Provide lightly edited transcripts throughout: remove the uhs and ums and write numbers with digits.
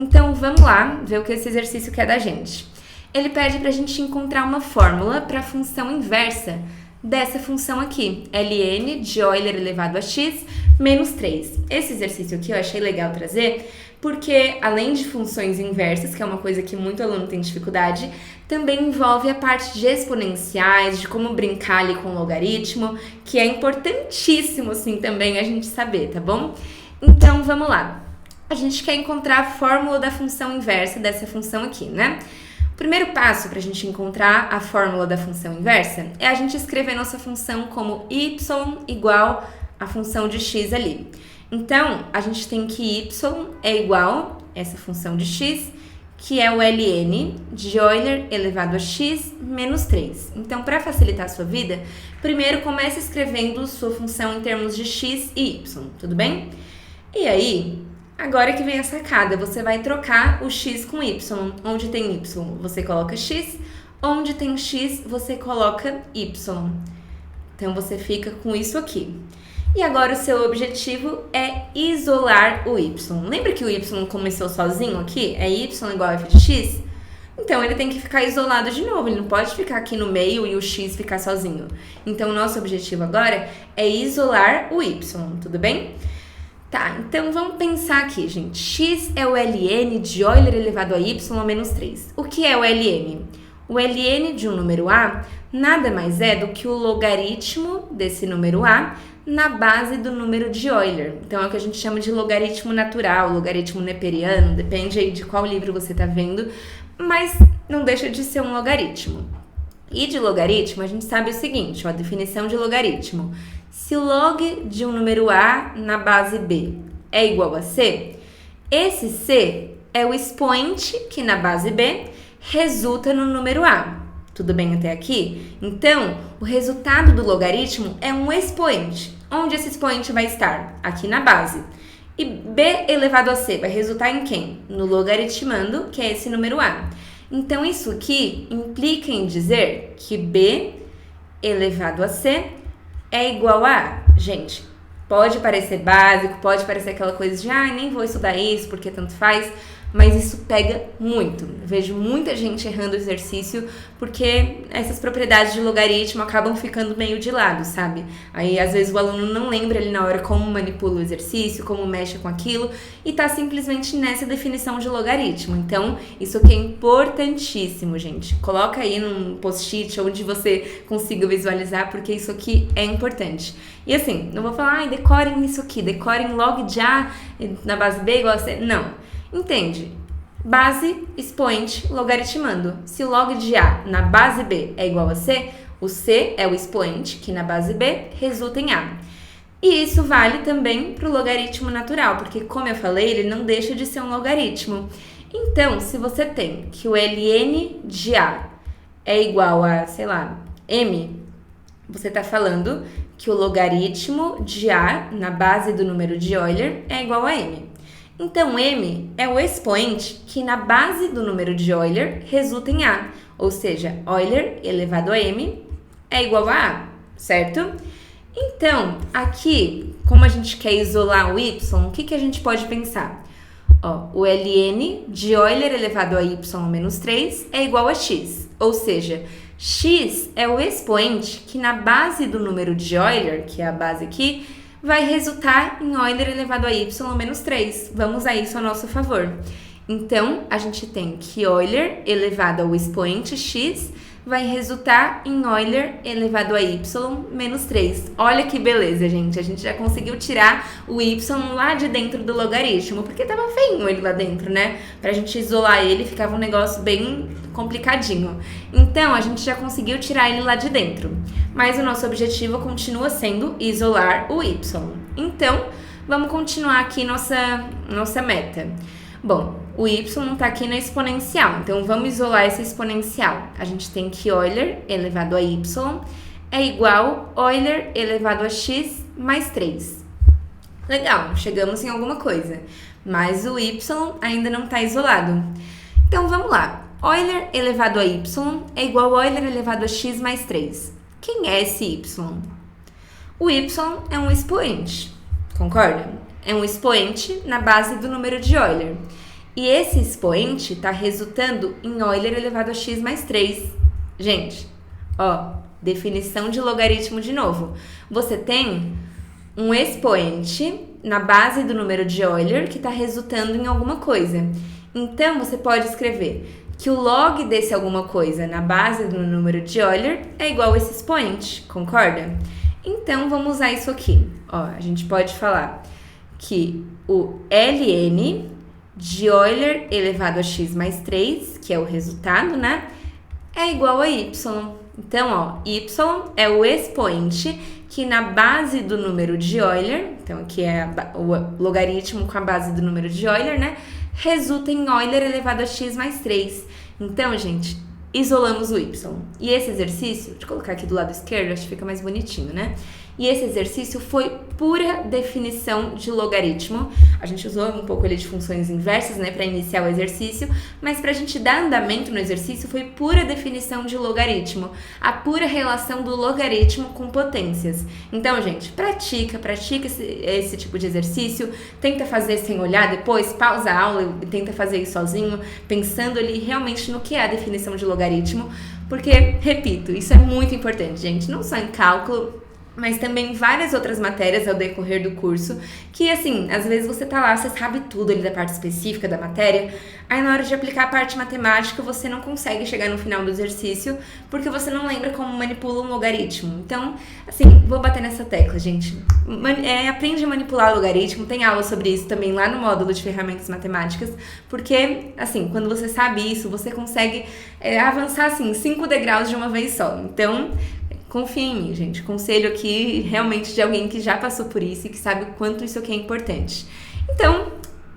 Então, vamos lá ver o que esse exercício quer da gente. Ele pede para a gente encontrar uma fórmula para a função inversa dessa função aqui, ln de Euler elevado a x menos 3. Esse exercício aqui eu achei legal trazer porque, além de funções inversas, que é uma coisa que muito aluno tem dificuldade, também envolve a parte de exponenciais, de como brincar ali com o logaritmo, que é importantíssimo, assim, também a gente saber, tá bom? Então, vamos lá. A gente quer encontrar a fórmula da função inversa dessa função aqui, né? O primeiro passo para a gente encontrar a fórmula da função inversa é a gente escrever nossa função como y igual à função de x ali. Então, a gente tem que y é igual a essa função de x, que é o ln de Euler elevado a x menos 3. Então, para facilitar a sua vida, primeiro comece escrevendo sua função em termos de x e y, tudo bem? E aí, agora que vem a sacada, você vai trocar o x com y. Onde tem y, você coloca x. Onde tem x, você coloca y. Então, você fica com isso aqui. E agora o seu objetivo é isolar o y. Lembra que o y começou sozinho aqui? É y igual a f de x? Então, ele tem que ficar isolado de novo. Ele não pode ficar aqui no meio e o x ficar sozinho. Então, o nosso objetivo agora é isolar o y, tudo bem? Tá, então vamos pensar aqui, gente. X é o ln de Euler elevado a y menos 3. O que é o ln? O ln de um número a nada mais é do que o logaritmo desse número a na base do número de Euler. Então é o que a gente chama de logaritmo natural, logaritmo neperiano, depende aí de qual livro você está vendo, mas não deixa de ser um logaritmo. E de logaritmo a gente sabe o seguinte, ó, a definição de logaritmo. Se o log de um número a na base b é igual a c, esse c é o expoente que na base b resulta no número a. Tudo bem até aqui? Então, o resultado do logaritmo é um expoente. Onde esse expoente vai estar? Aqui na base. E b elevado a c vai resultar em quem? No logaritmando, que é esse número a. Então, isso aqui implica em dizer que b elevado a c é igual a... Gente, pode parecer básico, pode parecer aquela coisa de nem vou estudar isso porque tanto faz, mas isso pega muito. Eu vejo muita gente errando o exercício porque essas propriedades de logaritmo acabam ficando meio de lado, sabe? Aí, às vezes, o aluno não lembra ali na hora como manipula o exercício, como mexe com aquilo, e tá simplesmente nessa definição de logaritmo. Então, isso aqui é importantíssimo, gente. Coloca aí num post-it onde você consiga visualizar, porque isso aqui é importante. E assim, não vou falar, decorem isso aqui, decorem log de A na base B igual a C. Não. Entende? Base, expoente, logaritmando. Se o log de A na base B é igual a C, o C é o expoente, que na base B resulta em A. E isso vale também para o logaritmo natural, porque, como eu falei, ele não deixa de ser um logaritmo. Então, se você tem que o ln de A é igual a, sei lá, m, você está falando que o logaritmo de A na base do número de Euler é igual a m. Então, m é o expoente que na base do número de Euler resulta em a, ou seja, Euler elevado a m é igual a a, certo? Então, aqui, como a gente quer isolar o y, o que a gente pode pensar? Ó, o ln de Euler elevado a y menos 3 é igual a x, ou seja, x é o expoente que na base do número de Euler, que é a base aqui, vai resultar em Euler elevado a y menos 3. Vamos a isso a nosso favor. Então, a gente tem que Euler elevado ao expoente x vai resultar em Euler elevado a y menos 3. Olha que beleza, gente. A gente já conseguiu tirar o y lá de dentro do logaritmo, porque tava feinho ele lá dentro, né? Pra gente isolar ele, ficava um negócio bem complicadinho. Então, a gente já conseguiu tirar ele lá de dentro. Mas o nosso objetivo continua sendo isolar o y. Então, vamos continuar aqui nossa meta. Bom, o y está aqui na exponencial, então vamos isolar essa exponencial. A gente tem que Euler elevado a y é igual a Euler elevado a x mais 3. Legal, chegamos em alguma coisa, mas o y ainda não está isolado. Então vamos lá, Euler elevado a y é igual a Euler elevado a x mais 3. Quem é esse y? O y é um expoente, concorda? É um expoente na base do número de Euler. E esse expoente está resultando em Euler elevado a x mais 3. Gente, ó, definição de logaritmo de novo. Você tem um expoente na base do número de Euler que está resultando em alguma coisa. Então, você pode escrever que o log desse alguma coisa na base do número de Euler é igual a esse expoente, concorda? Então, vamos usar isso aqui. Ó, a gente pode falar que o ln de Euler elevado a x mais 3, que é o resultado, né, é igual a y. Então, ó, y é o expoente que na base do número de Euler, então aqui é o logaritmo com a base do número de Euler, né, resulta em Euler elevado a x mais 3. Então, gente, isolamos o y. E esse exercício, deixa eu colocar aqui do lado esquerdo, acho que fica mais bonitinho, né? E esse exercício foi pura definição de logaritmo. A gente usou um pouco ele de funções inversas, né, para iniciar o exercício, mas para a gente dar andamento no exercício foi pura definição de logaritmo, a pura relação do logaritmo com potências. Então, gente, pratica esse tipo de exercício, tenta fazer sem olhar depois, pausa a aula e tenta fazer isso sozinho, pensando ali realmente no que é a definição de logaritmo, porque, repito, isso é muito importante, gente, não só em cálculo, mas também várias outras matérias ao decorrer do curso, que assim, às vezes você tá lá, você sabe tudo ali da parte específica da matéria, aí na hora de aplicar a parte matemática você não consegue chegar no final do exercício, porque você não lembra como manipula um logaritmo. Então, assim, vou bater nessa tecla, gente. Aprende a manipular o logaritmo, tem aula sobre isso também lá no módulo de ferramentas matemáticas, porque, assim, quando você sabe isso, você consegue avançar, assim, 5 degraus de uma vez só. Então, confia em mim, gente. Conselho aqui realmente de alguém que já passou por isso e que sabe o quanto isso aqui é importante. Então,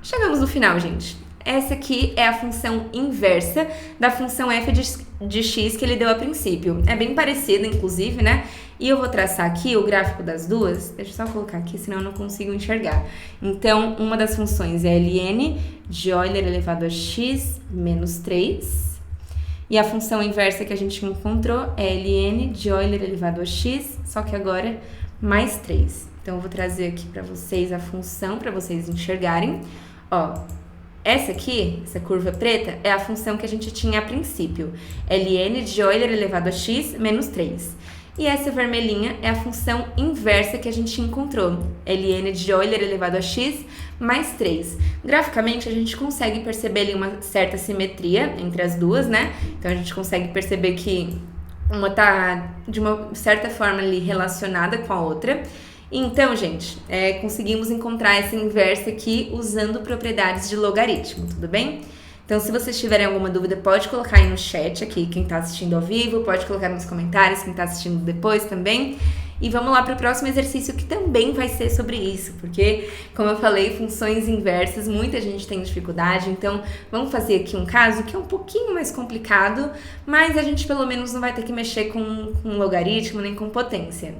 chegamos no final, gente. Essa aqui é a função inversa da função f de x que ele deu a princípio. É bem parecida, inclusive, né? E eu vou traçar aqui o gráfico das duas. Deixa eu só colocar aqui, senão eu não consigo enxergar. Então, uma das funções é ln de Euler elevado a x menos 3. E a função inversa que a gente encontrou é ln de Euler elevado a x, só que agora mais 3. Então, eu vou trazer aqui para vocês a função, para vocês enxergarem. Ó, essa aqui, essa curva preta, é a função que a gente tinha a princípio. ln de Euler elevado a x menos 3. E essa vermelhinha é a função inversa que a gente encontrou, ln de Euler elevado a x mais 3. Graficamente, a gente consegue perceber ali uma certa simetria entre as duas, né? Então, a gente consegue perceber que uma tá, de uma certa forma, ali relacionada com a outra. Então, gente, conseguimos encontrar essa inversa aqui usando propriedades de logaritmo, tudo bem? Então, se vocês tiverem alguma dúvida, pode colocar aí no chat aqui, quem está assistindo ao vivo, pode colocar nos comentários, quem está assistindo depois também. E vamos lá para o próximo exercício, que também vai ser sobre isso, porque, como eu falei, funções inversas, muita gente tem dificuldade, então vamos fazer aqui um caso que é um pouquinho mais complicado, mas a gente pelo menos não vai ter que mexer com logaritmo nem com potência.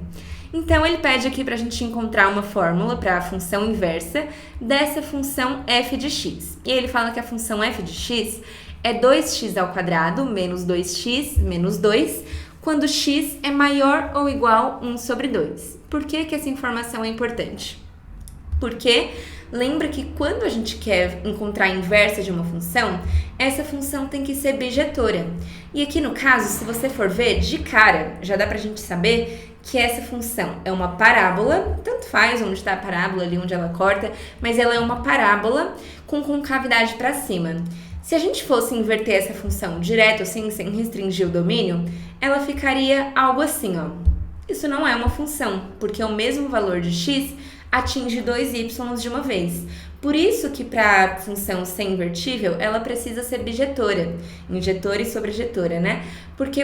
Então, ele pede aqui para a gente encontrar uma fórmula para a função inversa dessa função f de x. E ele fala que a função f de x é 2x ao quadrado menos 2x menos 2, quando x é maior ou igual a 1 sobre 2. Por que essa informação é importante? Porque lembra que quando a gente quer encontrar a inversa de uma função, essa função tem que ser bijetora. E aqui no caso, se você for ver, de cara, já dá pra gente saber que essa função é uma parábola, tanto faz onde está a parábola ali, onde ela corta, mas ela é uma parábola com concavidade para cima. Se a gente fosse inverter essa função direto assim, sem restringir o domínio, ela ficaria algo assim, ó. Isso não é uma função, porque o mesmo valor de x atinge 2y de uma vez. Por isso que para a função ser invertível, ela precisa ser bijetora, injetora e sobrejetora, né? Porque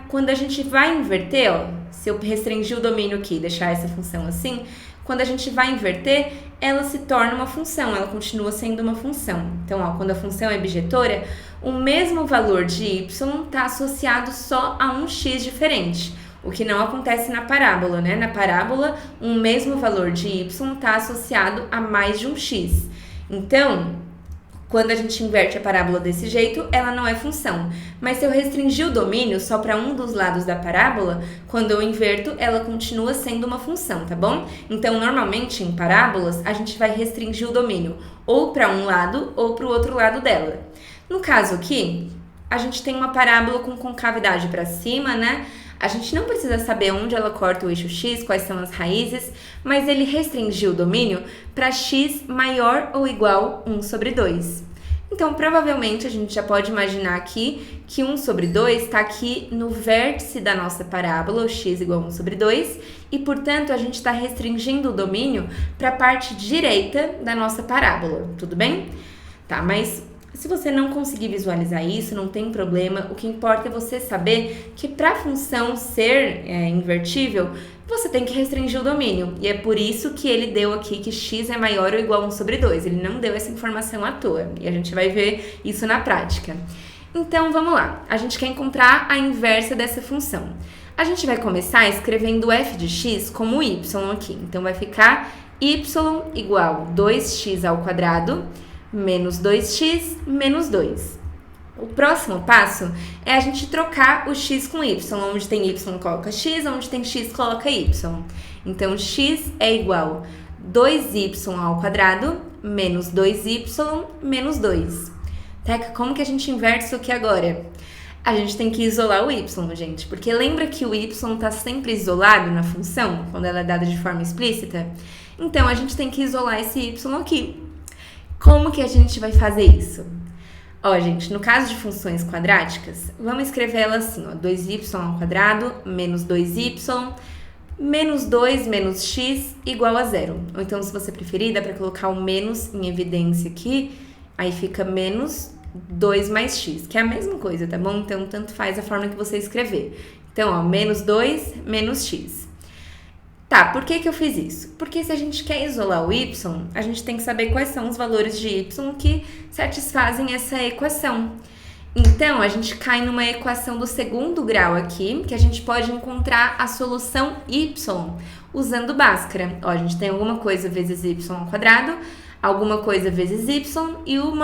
quando a gente vai inverter, ó, se eu restringir o domínio aqui e deixar essa função assim, quando a gente vai inverter, ela se torna uma função, ela continua sendo uma função. Então, ó, quando a função é bijetora, o mesmo valor de y está associado só a um x diferente, o que não acontece na parábola, né? Na parábola, o mesmo valor de y está associado a mais de um x. Então, Quando a gente inverte a parábola desse jeito, ela não é função. Mas se eu restringir o domínio só para um dos lados da parábola, quando eu inverto, ela continua sendo uma função, tá bom? Então, normalmente, em parábolas, a gente vai restringir o domínio ou para um lado ou para o outro lado dela. No caso aqui, a gente tem uma parábola com concavidade para cima, né? A gente não precisa saber onde ela corta o eixo x, quais são as raízes, mas ele restringiu o domínio para x maior ou igual 1 sobre 2. Então, provavelmente, a gente já pode imaginar aqui que 1 sobre 2 está aqui no vértice da nossa parábola, o x igual a 1 sobre 2, e, portanto, a gente está restringindo o domínio para a parte direita da nossa parábola, tudo bem? Tá, mas se você não conseguir visualizar isso, não tem problema. O que importa é você saber que para a função ser invertível, você tem que restringir o domínio. E é por isso que ele deu aqui que x é maior ou igual a 1 sobre 2. Ele não deu essa informação à toa. E a gente vai ver isso na prática. Então, vamos lá. A gente quer encontrar a inversa dessa função. A gente vai começar escrevendo f de x como y aqui. Então, vai ficar y igual 2x ao quadrado menos 2x menos 2. O próximo passo é a gente trocar o x com y. Onde tem y, coloca x. Onde tem x, coloca y. Então, x é igual a 2y ao quadrado menos 2y menos 2. Teca, como que a gente inverte isso aqui agora? A gente tem que isolar o y, gente. Porque lembra que o y está sempre isolado na função, quando ela é dada de forma explícita? Então, a gente tem que isolar esse y aqui. Como que a gente vai fazer isso? Ó, gente, no caso de funções quadráticas, vamos escrever ela assim, ó, 2y ao quadrado menos 2y menos 2 menos x igual a 0. Ou então, se você preferir, dá para colocar o menos em evidência aqui, aí fica menos 2 mais x, que é a mesma coisa, tá bom? Então, tanto faz a forma que você escrever. Então, ó, menos 2 menos x. Tá, por que eu fiz isso? Porque se a gente quer isolar o y, a gente tem que saber quais são os valores de y que satisfazem essa equação. Então, a gente cai numa equação do segundo grau aqui, que a gente pode encontrar a solução y usando Bhaskara. Ó, a gente tem alguma coisa vezes y ao quadrado, alguma coisa vezes y e um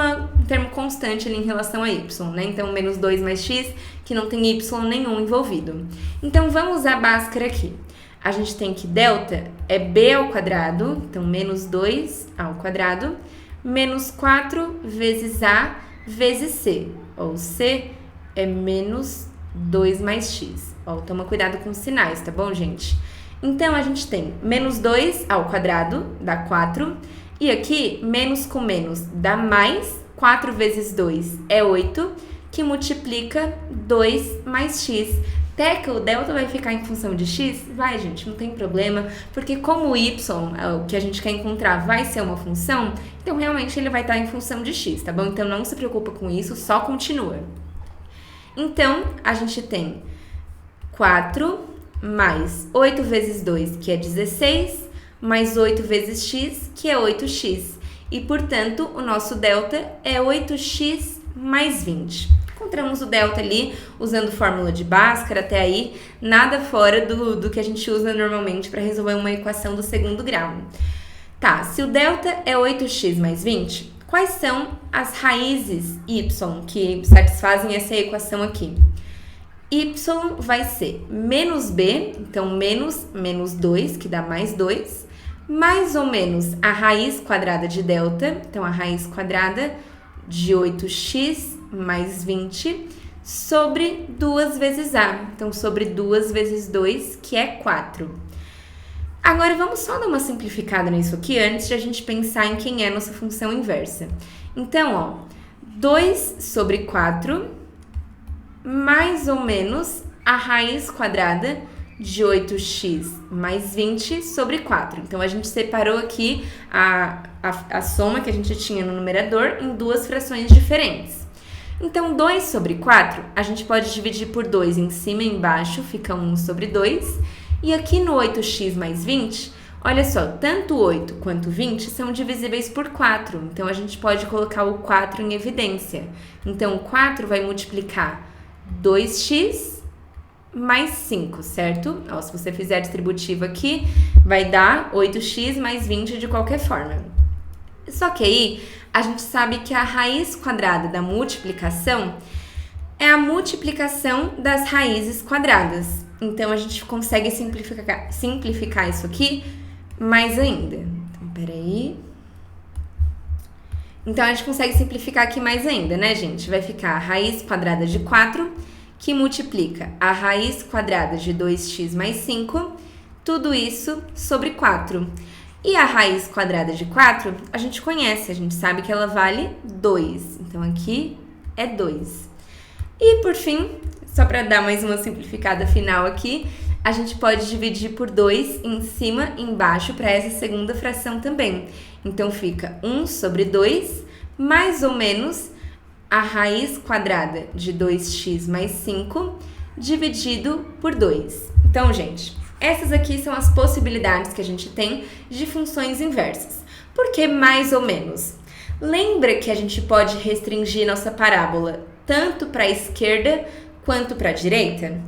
termo constante ali em relação a y, né? Então, menos 2 mais x, que não tem y nenhum envolvido. Então, vamos usar Bhaskara aqui. A gente tem que delta é b ao quadrado, então menos 2 ao quadrado, menos 4 vezes a vezes c, ou c é menos 2 mais x. Ó, toma cuidado com os sinais, tá bom, gente? Então, a gente tem menos 2 ao quadrado, dá 4, e aqui, menos com menos dá mais, 4 vezes 2 é 8, que multiplica 2 mais x. Teca, o delta vai ficar em função de x? Vai, gente, não tem problema, porque como o y, o que a gente quer encontrar, vai ser uma função, então realmente ele vai estar em função de x, tá bom? Então não se preocupa com isso, só continua. Então, a gente tem 4 mais 8 vezes 2, que é 16, mais 8 vezes x, que é 8x. E, portanto, o nosso delta é 8x mais 20. Encontramos o delta ali usando fórmula de Bhaskara, até aí nada fora do que a gente usa normalmente para resolver uma equação do segundo grau. Tá, se o delta é 8x mais 20, quais são as raízes y que satisfazem essa equação aqui? Y vai ser menos b, então menos 2, que dá mais 2, mais ou menos a raiz quadrada de delta, então a raiz quadrada de 8x mais 20 sobre 2 vezes a. Então, sobre 2 vezes 2, que é 4. Agora, vamos só dar uma simplificada nisso aqui antes de a gente pensar em quem é a nossa função inversa. Então, ó, 2 sobre 4 mais ou menos a raiz quadrada de 8x mais 20 sobre 4. Então, a gente separou aqui a soma que a gente tinha no numerador em duas frações diferentes. Então, 2 sobre 4, a gente pode dividir por 2 em cima e embaixo, fica 1 sobre 2. E aqui no 8x mais 20, olha só, tanto 8 quanto 20 são divisíveis por 4. Então, a gente pode colocar o 4 em evidência. Então, o 4 vai multiplicar 2x mais 5, certo? Ó, se você fizer a distributiva aqui, vai dar 8x mais 20 de qualquer forma. Só que aí, a gente sabe que a raiz quadrada da multiplicação é a multiplicação das raízes quadradas. Então, a gente consegue simplificar isso aqui mais ainda. Então, peraí. Então, a gente consegue simplificar aqui mais ainda, né, gente? Vai ficar a raiz quadrada de 4, que multiplica a raiz quadrada de 2x mais 5, tudo isso sobre 4. E a raiz quadrada de 4, a gente conhece, a gente sabe que ela vale 2. Então, aqui é 2. E, por fim, só para dar mais uma simplificada final aqui, a gente pode dividir por 2 em cima e embaixo para essa segunda fração também. Então, fica 1 sobre 2, mais ou menos a raiz quadrada de 2x mais 5, dividido por 2. Então, gente, essas aqui são as possibilidades que a gente tem de funções inversas. Por que mais ou menos? Lembra que a gente pode restringir nossa parábola tanto para a esquerda quanto para a direita?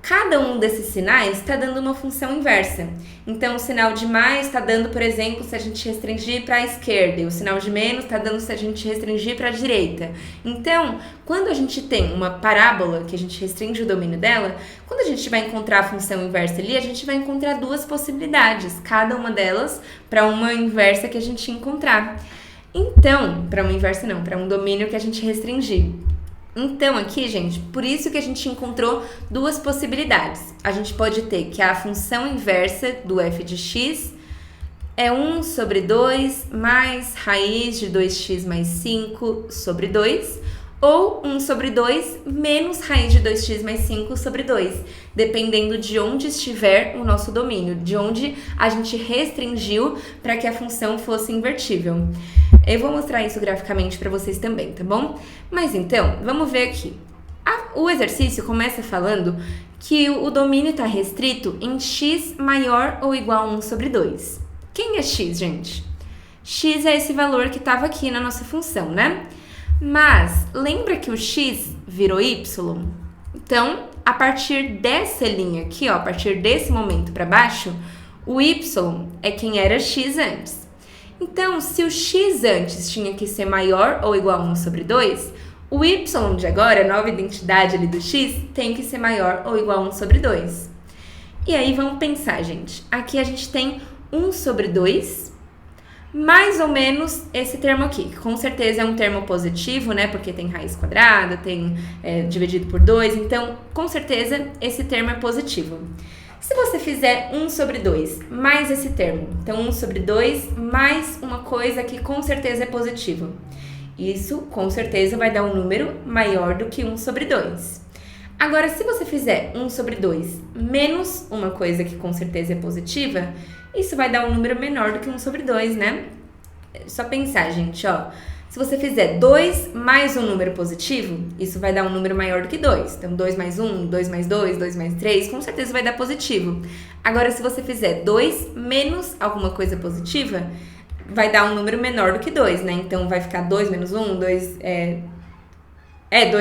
Cada um desses sinais está dando uma função inversa. Então, o sinal de mais está dando, por exemplo, se a gente restringir para a esquerda, e o sinal de menos está dando se a gente restringir para a direita. Então, quando a gente tem uma parábola, que a gente restringe o domínio dela, quando a gente vai encontrar a função inversa ali, a gente vai encontrar duas possibilidades, cada uma delas para uma inversa que a gente encontrar. Então, para uma inversa não, para um domínio que a gente restringir. Então, aqui, gente, por isso que a gente encontrou duas possibilidades. A gente pode ter que a função inversa do f de x é 1 sobre 2 mais raiz de 2x mais 5 sobre 2, ou 1 sobre 2 menos raiz de 2x mais 5 sobre 2, dependendo de onde estiver o nosso domínio, de onde a gente restringiu para que a função fosse invertível. Eu vou mostrar isso graficamente para vocês também, tá bom? Mas então, vamos ver aqui. O exercício começa falando que o domínio está restrito em x maior ou igual a 1 sobre 2. Quem é x, gente? X é esse valor que estava aqui na nossa função, né? Mas, lembra que o x virou y? Então, a partir dessa linha aqui, ó, a partir desse momento para baixo, o y é quem era x antes. Então, se o x antes tinha que ser maior ou igual a 1 sobre 2, o y de agora, a nova identidade ali do x, tem que ser maior ou igual a 1 sobre 2. E aí, vamos pensar, gente. Aqui a gente tem 1 sobre 2, mais ou menos esse termo aqui, que com certeza é um termo positivo, né? Porque tem raiz quadrada, tem dividido por 2, então, com certeza, esse termo é positivo. Se você fizer 1 sobre 2 mais esse termo, então 1 sobre 2 mais uma coisa que com certeza é positiva, isso com certeza vai dar um número maior do que 1 sobre 2. Agora, se você fizer 1 sobre 2 menos uma coisa que com certeza é positiva, isso vai dar um número menor do que 1 sobre 2, né? É só pensar, gente, ó. Se você fizer 2 mais um número positivo, isso vai dar um número maior do que 2. Então, 2 mais 1, 2 mais 2, 2 mais 3, com certeza vai dar positivo. Agora, se você fizer 2 menos alguma coisa positiva, vai dar um número menor do que 2, né? Então, vai ficar 2 menos 1, 2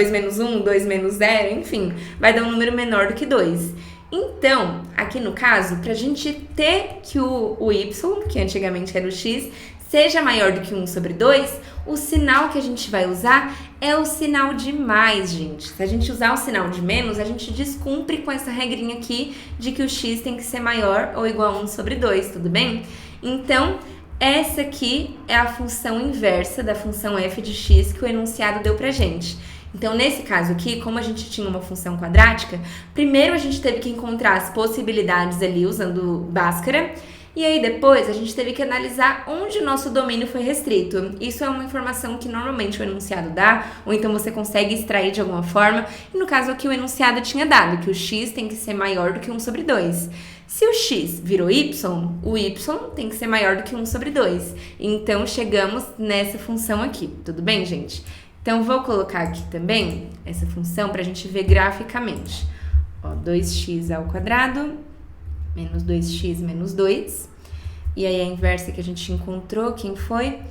menos 1, 2 menos 0, enfim, vai dar um número menor do que 2. Então, aqui no caso, para a gente ter que o y, que antigamente era o x, seja maior do que 1 sobre 2, o sinal que a gente vai usar é o sinal de mais, gente. Se a gente usar o sinal de menos, a gente descumpre com essa regrinha aqui de que o x tem que ser maior ou igual a 1 sobre 2, tudo bem? Então, essa aqui é a função inversa da função f de x que o enunciado deu pra gente. Então, nesse caso aqui, como a gente tinha uma função quadrática, primeiro a gente teve que encontrar as possibilidades ali usando Bhaskara, e aí depois a gente teve que analisar onde o nosso domínio foi restrito. Isso é uma informação que normalmente o enunciado dá, ou então você consegue extrair de alguma forma, e no caso aqui o enunciado tinha dado, que o x tem que ser maior do que 1 sobre 2. Se o x virou y, o y tem que ser maior do que 1 sobre 2. Então, chegamos nessa função aqui, tudo bem, gente? Então, vou colocar aqui também essa função para a gente ver graficamente. Ó, 2x ao quadrado menos 2x menos 2. E aí, a inversa que a gente encontrou, quem foi?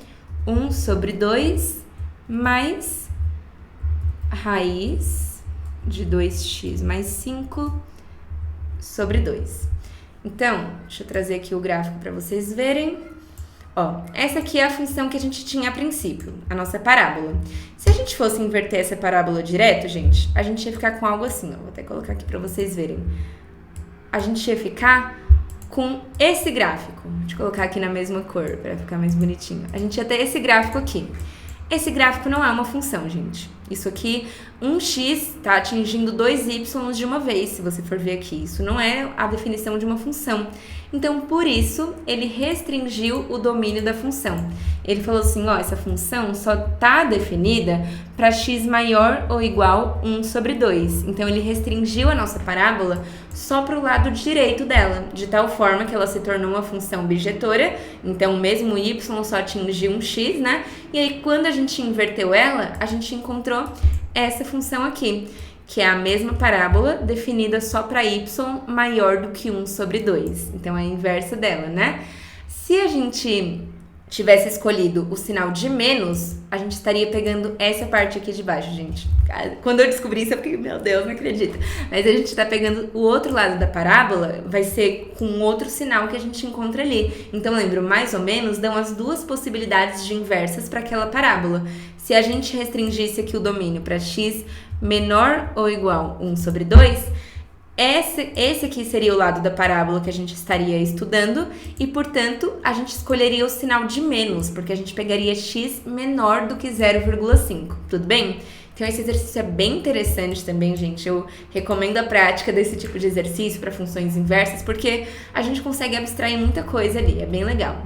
1 sobre 2 mais raiz de 2x mais 5 sobre 2. Então, deixa eu trazer aqui o gráfico para vocês verem. Ó, essa aqui é a função que a gente tinha a princípio, a nossa parábola. Se a gente fosse inverter essa parábola direto, gente, a gente ia ficar com algo assim, ó. Vou até colocar aqui pra vocês verem. A gente ia ficar com esse gráfico. Deixa eu colocar aqui na mesma cor pra ficar mais bonitinho. A gente ia ter esse gráfico aqui. Esse gráfico não é uma função, gente. Isso aqui, um x tá atingindo 2y de uma vez, se você for ver aqui. Isso não é a definição de uma função. Então, por isso, ele restringiu o domínio da função. Ele falou assim, ó, essa função só tá definida para x maior ou igual 1 sobre 2. Então, ele restringiu a nossa parábola só para o lado direito dela, de tal forma que ela se tornou uma função bijetora. Então, mesmo y só atingiu um x, né? E aí, quando a gente inverteu ela, a gente encontrou essa função aqui, que é a mesma parábola definida só para y maior do que 1 sobre 2. Então, é a inversa dela, né? Se a gente tivesse escolhido o sinal de menos, a gente estaria pegando essa parte aqui de baixo, gente. Quando eu descobri isso, eu fiquei, meu Deus, não acredito. Mas a gente está pegando o outro lado da parábola, vai ser com outro sinal que a gente encontra ali. Então, lembra, mais ou menos, dão as duas possibilidades de inversas para aquela parábola. Se a gente restringisse aqui o domínio para x menor ou igual 1 sobre 2, esse aqui seria o lado da parábola que a gente estaria estudando e, portanto, a gente escolheria o sinal de menos, porque a gente pegaria x menor do que 0,5, tudo bem? Então, esse exercício é bem interessante também, gente. Eu recomendo a prática desse tipo de exercício para funções inversas, porque a gente consegue abstrair muita coisa ali, é bem legal.